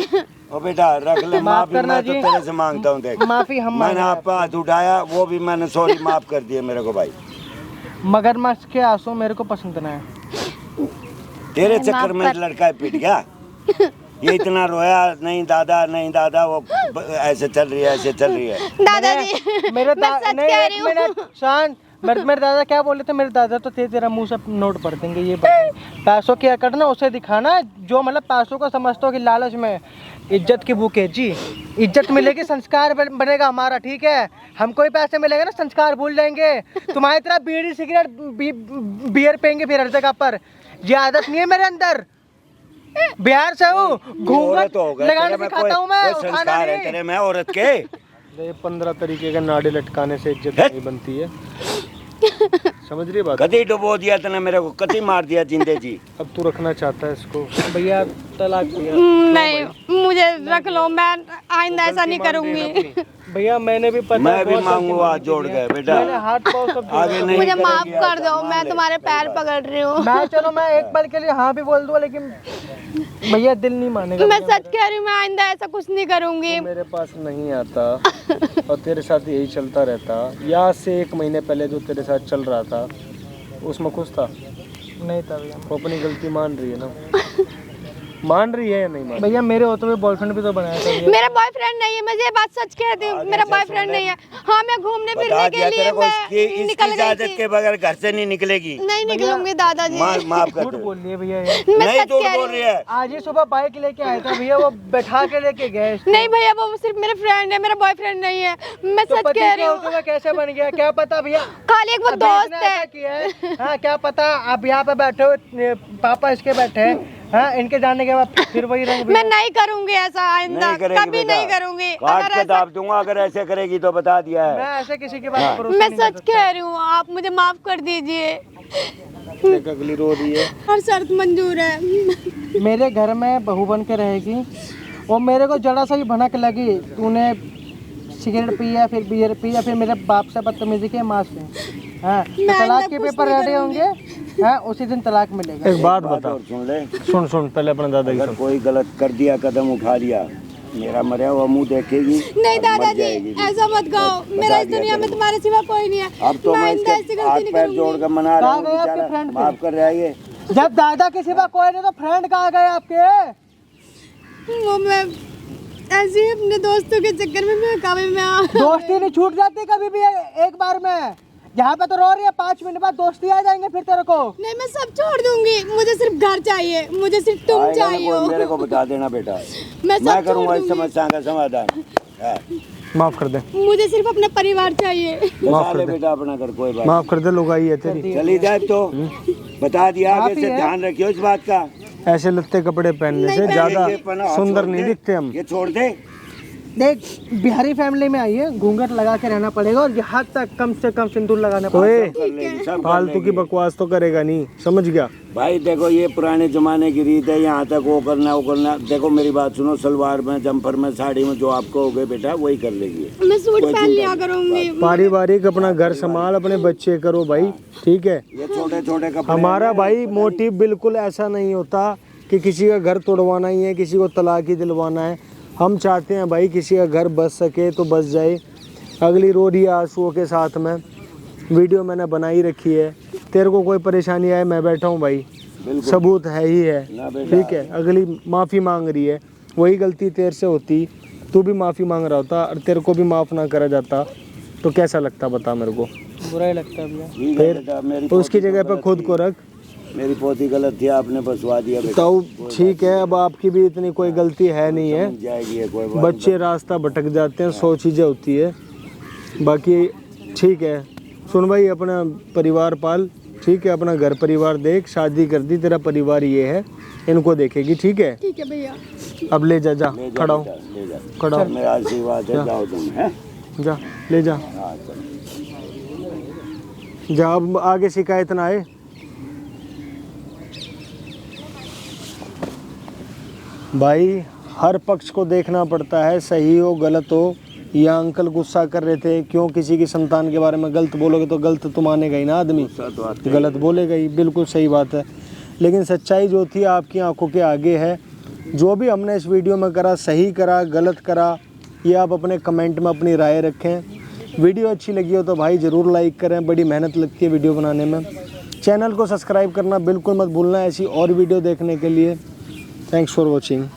ओ बेटा रख ले माफ माफी, करना मैं तो जी। तेरे से मांगता हूँ। देख माफी हम मैंने मांगे आपका हाथ उठाया, वो भी मैंने सॉरी माफ कर दिया मेरे को भाई। मगरमच्छ के आंसू मेरे को पसंद ना है। तेरे माफ चक्कर में कर। लड़का पिट गया। ये इतना रोया, नहीं दादा वो ऐसे चल रही है, ऐसे चल रही है। दादाजी मेरे मैं सच नहीं, कह एक रही हूँ। मिनट शांत। मेरे दादा क्या बोले थे? मेरे दादा तो तेरा मुंह से नोट पढ़ देंगे। ये पैसों की अकड़ ना उसे दिखाना जो मतलब पैसों को समझते हो कि लालच में इज्जत की भूख है जी। इज्जत मिलेगी, संस्कार बनेगा हमारा, ठीक है। हमको ही पैसे मिलेंगे ना, संस्कार भूल जाएंगे। तुम्हारी तरह बीड़ी सिगरेट बियर पेंगे फिर हर जगह पर। ये आदत नहीं है मेरे अंदर। बिहार से हूँ, घूंघट लगाने सिखाता हूँ मैं, कोई उठाना संस्कार है नहीं। तेरे में औरत के? 15 तरीके के नाडे लटकाने से इज्जत नहीं बनती है। समझ रही बात? कभी डुबो दिया तूने मेरे को, कभी मार दिया जिंदे जी। अब तू रखना चाहता है इसको? भैया तलाक भैया। नहीं, मुझे रख लो, मैं आइंदा ऐसा नहीं करूंगी। भैया मैंने भी पता मैं भी मांगूंगा हाथ जोड़ के बेटा, मैंने हाथ पाँव सब जोड़ा। आगे नहीं मुझे करेगी माफ कर ऐसा, दो, मान मैं ले। तुम्हारे पैर पकड़ रही हूँ। मैं चलो मैं एक पल के लिए हाँ भी बोल दूँ, लेकिन भैया दिल नहीं मानेगा। मैं सच कह रही हूँ, मैं आइंदा ऐसा कुछ नहीं करूंगी। मेरे पास नहीं आता और तेरे साथ यही चलता रहता, या से 1 महीने पहले जो तेरे साथ चल रहा था उसमें खुश था? नहीं था भैया। वो अपनी गलती मान रही है ना? मान रही है या नहीं मान? भैया मेरे होते हुए बॉयफ्रेंड भी तो बनाया था भैया। मेरा बॉयफ्रेंड नहीं है, मुझे ये बात सच कहती हूँ, मेरा बॉयफ्रेंड नहीं है। हाँ, मैं घूमने फिरने बता के दिया लिए तेरे को, इसकी मैं निकल गई इजाजत थी। के बगैर घर से नहीं निकलेगी। नहीं निकलूंगी दादाजी। माफ कर झूठ दो। बोल रही है भैया ये। मैं नहीं सच झूठ कह बोल रही रही हूँ। है। आज ही सुबह बाइक लेके आया था भैया, वो बैठा के लेके गए। नहीं भैया, वो सिर्फ मेरे फ्रेंड है, मेरा बॉयफ्रेंड नहीं है। मैं तो सच पति कह के रही हूँ। होते हुए कैसे बन गया क्या पता भैया। खाली एक वो अभी दोस्त इसने ऐसा है। किया है, हाँ क्या पता। आप यहाँ पे बैठे हो, पापा इसके बैठे हैं, हाँ इनके जाने के बाद फिर वही रंग। मैं नहीं करूंगी ऐसा आइंदा, नहीं करेगी कभी बेटा। नहीं करूंगी। काट अगर के ऐसा, दाब दूंगा अगर ऐसे करेगी तो, बता दिया मैं है। ऐसे किसी के बात भरोसा मैं नहीं कर सच कह रही हूँ, आप मुझे माफ कर दीजिए। देख अगली रो रही है। हर शर्त मंजूर है। सकता। मेरे घर में बहू बन के रहेगी और मेरे को जरा सा भी भनक लगी, तूने सिगरेट पिया, फिर बियर पिया, फिर मेरे बाप से बदतमीजी की, माँ से, हाँ तो तलाक के पेपर रेडी होंगे, हाँ उसी दिन तलाक मिलेगा। एक बात बता, और सुन ले, सुन पहले अपने दादा की अगर सुन। कोई गलत कर दिया, कदम उठा दिया, मेरा मरा हुआ मुंह देखेगी नहीं और मर दादाजी, जाएगी। ऐसा मत कहो। मेरा इस दिया दुनिया में तेरे को। तुम्हारे सिवा कोई नहीं है। अब तो मैं आइंदा ऐसी इसके गलती हाथ नहीं पैर जोड़ करूंगी। कर मना रहा हूँ, कहाँ गए आपके बेचारा friend माफ कर रहा है ये। जब दादा के सिवा कोई नहीं तो फ्रेंड कहाँ गए आपके। वो मैं ऐसे ही अपने दोस्तों के चक्कर में मैं कभी मैं दोस्ती नहीं छूट जाती कभी भी एक बार में। यहाँ पे तो रो रही है, 5 मिनट बाद दोस्ती आ जाएंगे फिर तेरे को। नहीं, मैं सब छोड़ दूंगी। मुझे सिर्फ घर चाहिए, मुझे सिर्फ तुम आएगा ना चाहिए कोई, हो। मेरे को बता देना बेटा, मैं सब मैं छोड़ करूँगा इस दूंगी। समस्या का समाधान। हाँ। माफ कर दे, मुझे सिर्फ अपना परिवार चाहिए। बता ले बेटा अपना कर, कोई बात माफ कर दे, लुगाई है तेरी। चली जाए तो बता दिया, आगे माफी से है। ध्यान रखियो इस बात का। ऐसे लत्ते कपड़े पहनने से नहीं, ज्यादा ये पना सुंदर छोड़ नहीं दे, दिखते हम। ये छोड़ दे। देख बिहारी फैमिली में आई है, घूंघट लगा के रहना पड़ेगा और यहाँ तक कम से कम सिंदूर लगाना पड़ेगा। ओए कर लेगी, सब कर फालतू की लेगी। बकवास तो करेगा नहीं, समझ गया? भाई देखो ये पुराने जमाने की रीत है, यहाँ तक वो करना वो करना। देखो मेरी बात सुनो, सलवार में, जम्पर में, साड़ी में जो आपको हो गए बेटा वही कर लेगी। मैं सूट कोई पहन चिंता लिया नहीं। करूंगी। पारिवारिक अपना घर संभाल, अपने बच्चे करो भाई, ठीक है? ये छोटे छोटे कपड़े हमारा भाई मोटिव बिल्कुल ऐसा नहीं होता कि किसी का घर तोड़वाना ही है, किसी को तलाक ही दिलवाना है। हम चाहते हैं भाई किसी का घर बच सके तो बच जाए। अगली रो रही है आंसुओं के साथ में, वीडियो मैंने बनाई रखी है। तेरे को कोई परेशानी आए, मैं बैठा हूँ भाई, बिल्कुल। सबूत है ही है, ना बेटा। ठीक है? अगली माफ़ी मांग रही है, वही गलती तेरे से होती, तू भी माफ़ी मांग रहा होता और तेरे को भी माफ़ ना करा जाता तो कैसा लगता बता मेरे को? बुरा ही लगता है भैया। ठीक है बेटा, मेरी तो उसकी पोती जगह तो पे गलत खुद थी। को रख। मेरी पोती गलत थी, आपने बसवा दिया बेटा। तो ठीक है, अब आपकी भी इतनी कोई गलती है नहीं है। समझ जाएगी ये, कोई बात बच्चे रास्ता भटक जाते हैं, 100 चीज़ें होती है, बाकी ठीक है। सुन भाई, अपना परिवार पाल, ठीक है? अपना घर परिवार देख, शादी कर दी, तेरा परिवार ये है, इनको देखेगी, ठीक है? ठीक है भैया। अब ले जा, जा ले जा खड़ा हो, बेटा, ले जा। खड़ा हो, मेरा आशीर्वाद है, जाओ तुम, हैं? जा ले जा, हाँ, चलो। जा, अब आगे शिकायत ना आए। भाई हर पक्ष को देखना पड़ता है, सही हो गलत हो। या अंकल गुस्सा कर रहे थे, क्यों किसी की संतान के बारे में गलत बोलोगे तो गलत तो मानेगा ही ना आदमी, तो आते गलत बोलेगा ही, बिल्कुल सही बात है। लेकिन सच्चाई जो थी आपकी आंखों के आगे है। जो भी हमने इस वीडियो में करा, सही करा गलत करा, ये आप अपने कमेंट में अपनी राय रखें। वीडियो अच्छी लगी हो तो भाई ज़रूर लाइक करें, बड़ी मेहनत लगती है वीडियो बनाने में। चैनल को सब्सक्राइब करना बिल्कुल मत भूलना ऐसी और वीडियो देखने के लिए। Thanks for watching.